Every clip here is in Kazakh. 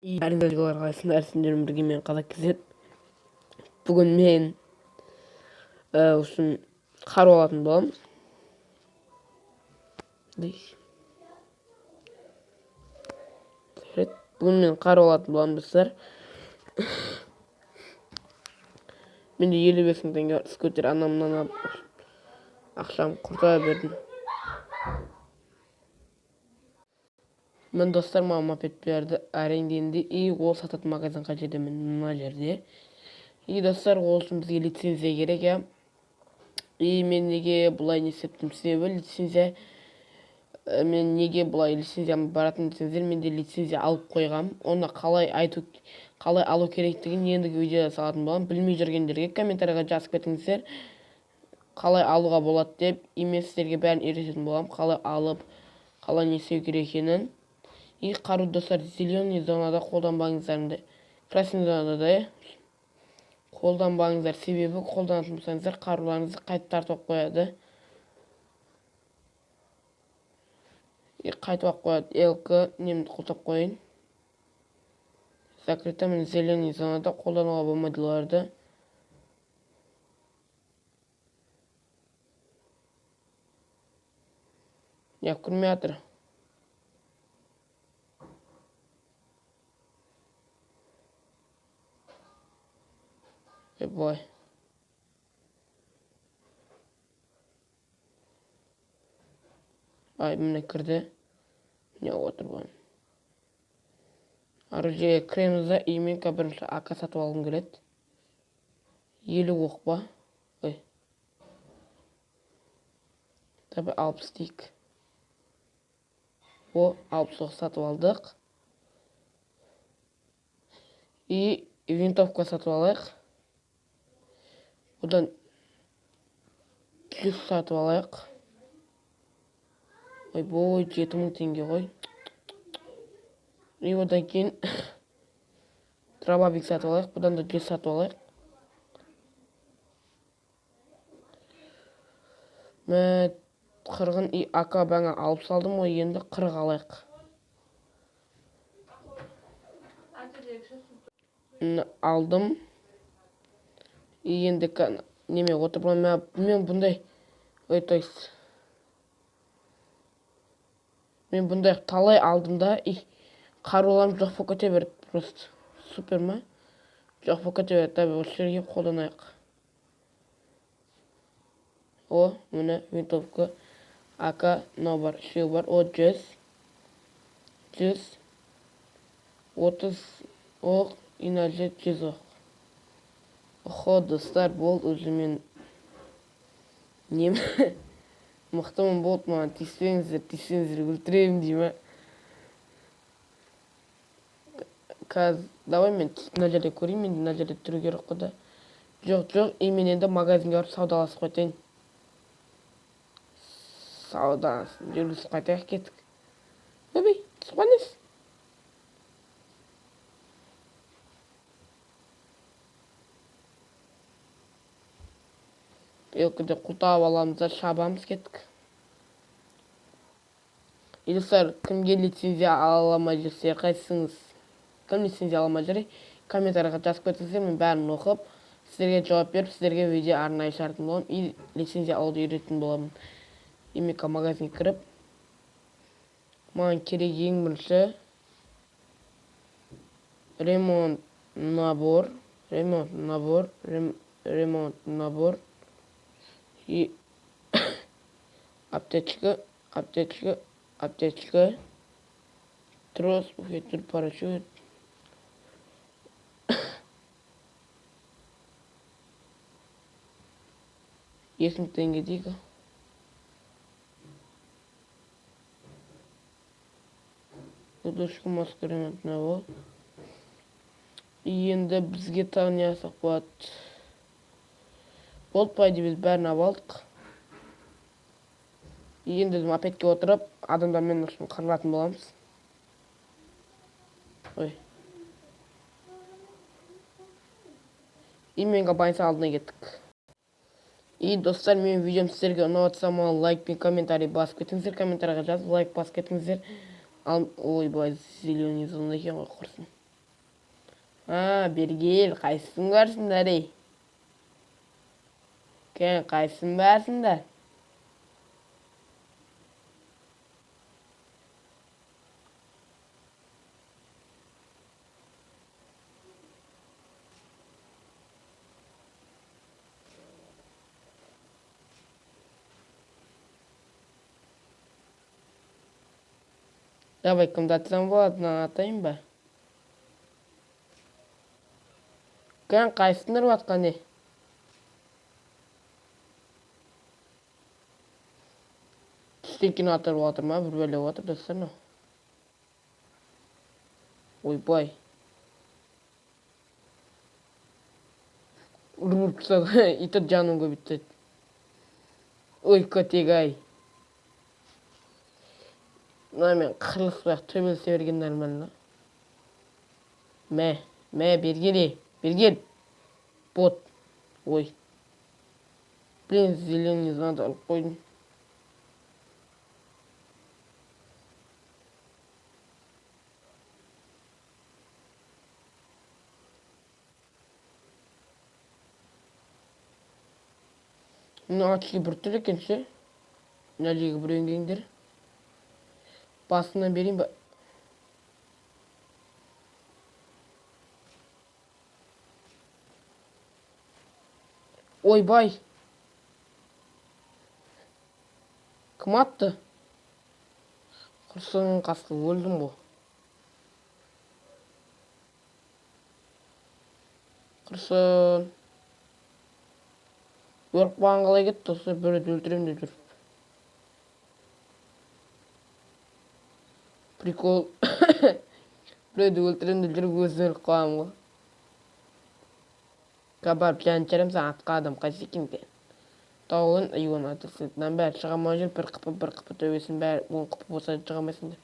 Бәріңізге қайсыңдар, сендермен бірге мен Қазақ Кезет. Бүгін мен үшін қару алатын боламыз. Бүгін мен қару алатын боламын достар. Менде 55 мың теңге скутер анамнан алып ақшам құрта бердім. Мен достар маған мопед берді, әрең ол сататын магазин қай жерде? Мына жерде. Достар, ол үшін бізге лицензия керек, я. Мен неге бұлай не істептім? Себебі лицензия, мен неге бұлай лицензиям баратын десеңіздер, менде лицензия алып қойғам. Оны қалай алу керектігін ендігі видеода салатын болам. Білмей жүргендерге комментарийға жазып кетіңіздер, қалай алуға болады деп. Мен сіздерге бәрін үйрететін болам, қалай алып, қалай не істеу керек екенін. Қару достар, зеленый зонада қолданбаңыздар, красный зонада қолданбаңыздар, себебі қолданатын болсаңыздар қаруларыңызды қайтып тартып қояды. Қайтып қояды. Елкі немді қолтап қойын. Закрыто, мен зеленый зонада қолдануға болмайды оларды. Көрмей жатыр. Былай. Міне кірді. Не отыр бұған. Оружие кіремізді, мен бірінші АК сатып алғым келеді. 50 оқ ба? Таби 60 дейік. 60 оқ сатып алдық. Винтовка сатып алайық. Одан 100 сатып алайық. 7 мың теңге ғой. Одан кейін дробовик сатып алайық. Бұдан да 100 сатып алайық. Мен 40 АК бәңі алып салдым ғой, енді 40 алайық. Алдым. Енді неме отырмын, мен бұндай мен бұндай талай алдым да, қаруларым жоқ болып кете берді. Просто супер ма? Жоқ болып кете берді. Таби осы жерге қолданайық. Міне винтовка, АК, мынау бар, үшеу бар. 100, 30 оқ, иначе 100 оқ. Достар, болды өзі мен мықтымын, болды маған тиіспеңіздер, өлтіремін деймі. Қазір, давай мен мына жерде көрейін, мен мына жерде тұру керек қода. Жоқ, мен енді магазинге барып саудаласып қайтайын. Саудаласын, жүргізіп қайтайық, кеттік. Өбей, түсіпқаныз? Елкіде құлтап аламызда шабамыз, кеттік. Достар, кімге лицензия аламай жүрсе, қайсыңыз? Кім лицензия аламай жүр? Комментарийға жазып кетіңіздер, мен бәрін оқып, сіздерге жауап беріп, сіздерге видео арнайы шығаратын боламын. Лицензия алуды үйрететін боламын. Емека магазинге кіріп, маған керек ең бірінші ремонт набор, аптечка, трос, буфеттер, парашют. 2 мың теңге дейгі. Дудушка, маска, ремонт набор. Енді бізге тағы не асақ болады. Болды, пайды біз бәрін абалдық. Енді мопедке отырып, адамдармен үшін қырылатын боламыз. Менге байынса алдына кеттік. Достар, мен видеом сіздерге ұнаватса, лайк пен комментарий басып кетіңіздер, комментарийға жазып, лайк басып кетіңіздер. Ойбай, зеленый зонда екен ғой, құрсын. Бергел, қайсысын барсыңдар ей? Қайсысын барсыңдар? Давай, кімді атсам болады, мынаны атайын ба? Қайсысын ұрып атқан не? Түстен атырып отыр ма? Бір бәле отыр достар, мынау. Ойбай. Ұрып тастады. Итір жаным көбейт. Ой, көтек-ай. Мына мен қырылыспай төбелесе берген нормально. Мә, бергел. Бергел. Бот. Ой. Блин, зеленый знады ұрып қойдым. Мына атшылы бір түр екен ше. Мына жерге біреуін келіңдер. Басынан берейін ба? Ойбай. Кім атты? Құрсының қасқы өлдім бұл. Құрсын. Өріп баған қалай кетті осы бірді өлтірем де жүріп. Прикол. Бірді өлтірем де жүріп өзін өліп қалам ғой. Барып жанчарым саған атқа адам қайсы екен де. Тауын үйін атырсыдынан бәрі шығамай жүр, бір қыпы төбесін бәрі оң қыпы болса шығамайсыңдар.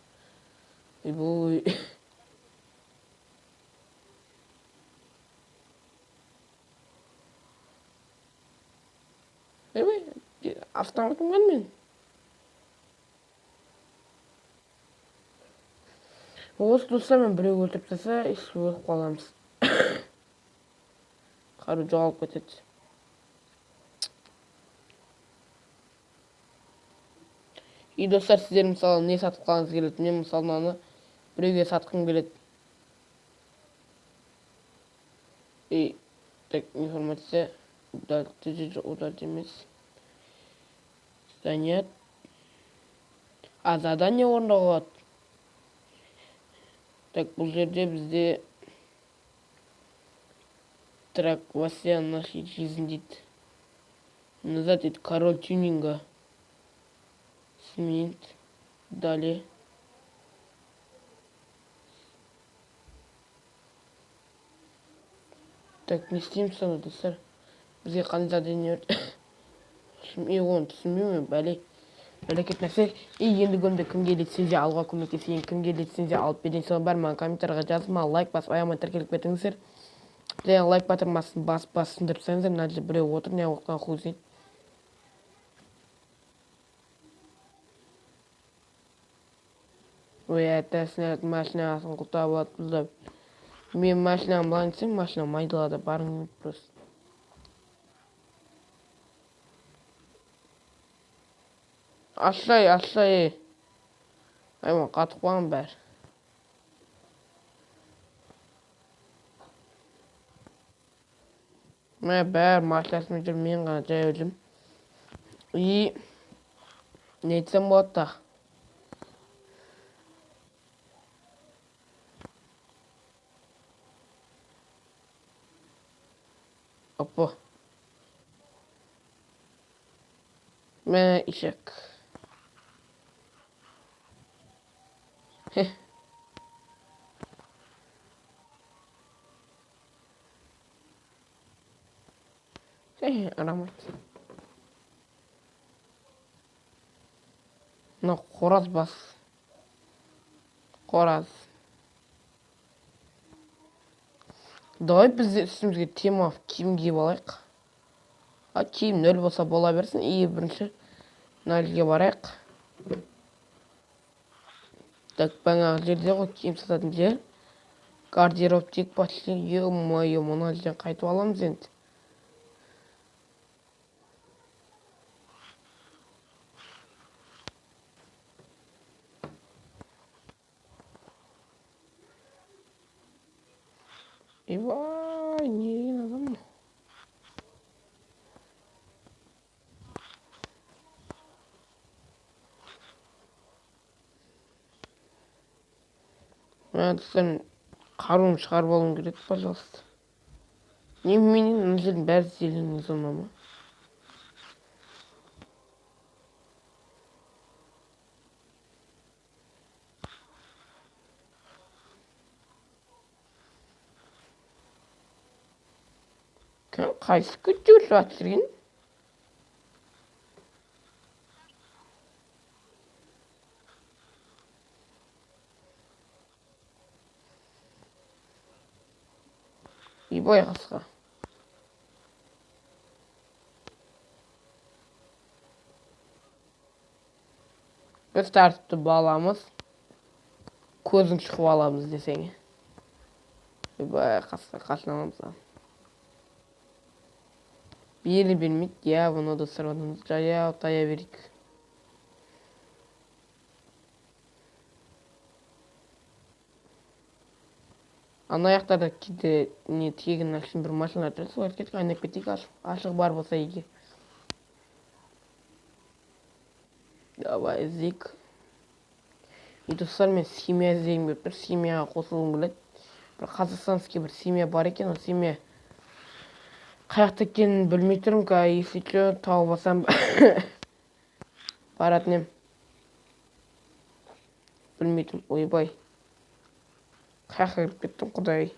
Ойбой. Ойбой, автоматым бар мен. Осы достар мен біреу өлтіріп тастаса, өліп қаламыз. Қару жоғалып кетеді. Достар, сіздер мысалы не сатып қалғыңыз келеді? Мен мысалы мынаны біреуге сатқым келеді. Так, информация удалить емес. Занят. Задание орындауға болады. Так, бұл жерде бізде трак Вася нашей жизни дейді. Назад дейді, король тюнинга. Сменить. Далее. Так, не істейміз соны достар. Бізге қандай задание өрт. Оны түсінбеймін, бәле. Бәлекет нәрсе. Енді көмді кімге летсенде алға көмектесейін, кімге летсенде алып берейін. Соны бар ма комментарға жазып, лайк басып, аяғыма тіркеліп кетіңіздер. Және лайк батырмасын басындырып саңыздар. Мына жерде біреу отыр, не оққан құлызын. Ой, әттәсін машинасын құлтап алып. Мен машинам бұлан десем, машинам майдалады, барың просто. Ашлай. Айман қатып қуған бәр. Мә бәр машинасымен жүр, мен ғана жай өлдім. И не етсем болады да. Опа. Мә ишек. Рахмет. Мына қораз бас. Қораз. Давай біз үстімізге тема киім киіп алайық. Киім нөл болса бола берсін. Бірінші мына жерге барайық. Так, бағанағы жерде ғой киім сататын жер. Гардероптик почти, ё-моё, мына жерден қайтып аламыз енді. Ебай, не деген адам мынау? Достар, қаруым шығарып алуым керек, пожалуйста. Неменен мына жердің бәрі зеленый зона ма? Қайсы көтеріп жатырсың? Ебай қасқа. Біз тәртіпті баламыз, көзің шығып аламыз десең. Ебай қасқа, қашынамыз. Бері бермейді, я бұны достар адамыз жаяу тая берейік. Ана аяқтарда кейде не тегін ақшын бір машиналар тұрады, солар кетіп айнап кетейік, ашық бар болса еге. Давай іздейік. И достар, мен семья іздейім деп тұр, семьяға қосылғым келеді. Бір қазақстанский бір семья бар екен, ол семья қаяқта екенін білмей тұрмын, если что, тауып алсам баратын ем. Білмейтім, ойбай. Қаяққа кіріп кеттім, құдай.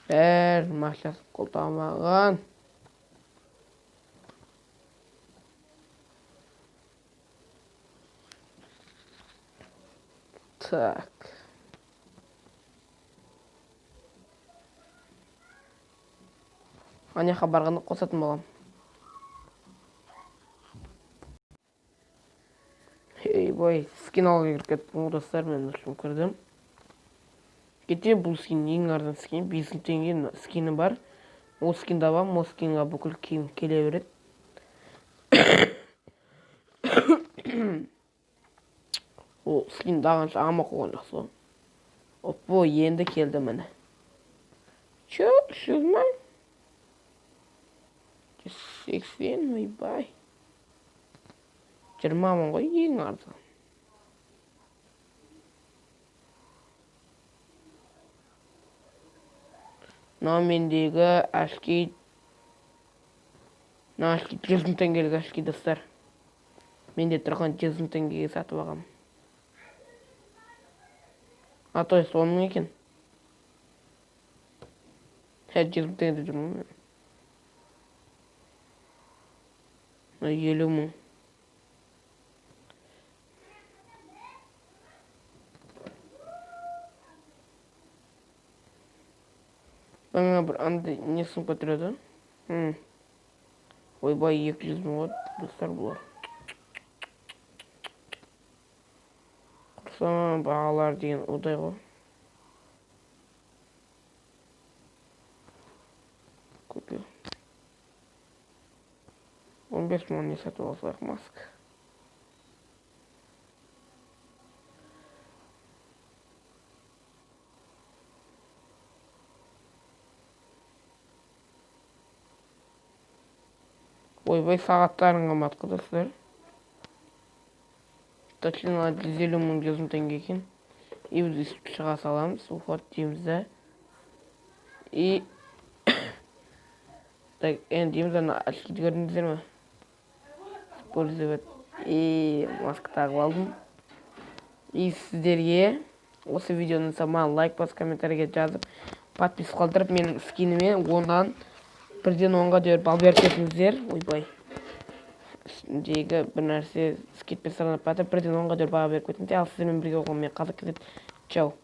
Бәрін машинасы қолдамаған. Так. Анияқа барғанда қосатын болам. Ей-бой, скин алға кіріп кеттім, достар, мен ұшым көрдім. Кете бұл скин ең арзан скин, 5 теңге скині бар. Ол скинді алам, ол скинға бүкіл киім келе береді. Ол скинді алғанша ама қойған жақсы. Оппо, енді келді міне. Чё, шызмай? 80, ойбай. 20 мың ғой, ең арзан. Мынау мендегі ашки 100 теңгелік ашки, достар. Менде тұрған 100 теңгеге сатып алғам. Атой соның екен. 100 теңгеде жүрмін мен. 50 мың. Баңа бір андай несін көтереді. Ойбай, 200 мың ғой, достар бұлар. Құрсам бағалар деген одай ғой. Көпе. 15 мың не сатып алсақ маска. Ойбай, сағаттарын қымбат достар. Точно 150 мың 100 теңге екен. И біз шыға саламыз, уход дейміз да. И так, енді дейміз, ана ашкиді көрдіңіздер ме? Использовать. И маска тағып алдым. И сіздерге осы видеоны маған лайк бас, комментарийге жазып, подписку қалдырып, менің скиніме ондан 1-ден 10-ға дейін бал беріп кетіңіздер. Ойбай. Үстіндегі бір нәрсе скиппен сараланып жатыр, 1-ден 10-ға дейін баға беріп кетіңіздер. Ал сіздермен бірге болған мен Қазақ Кезет. Чау.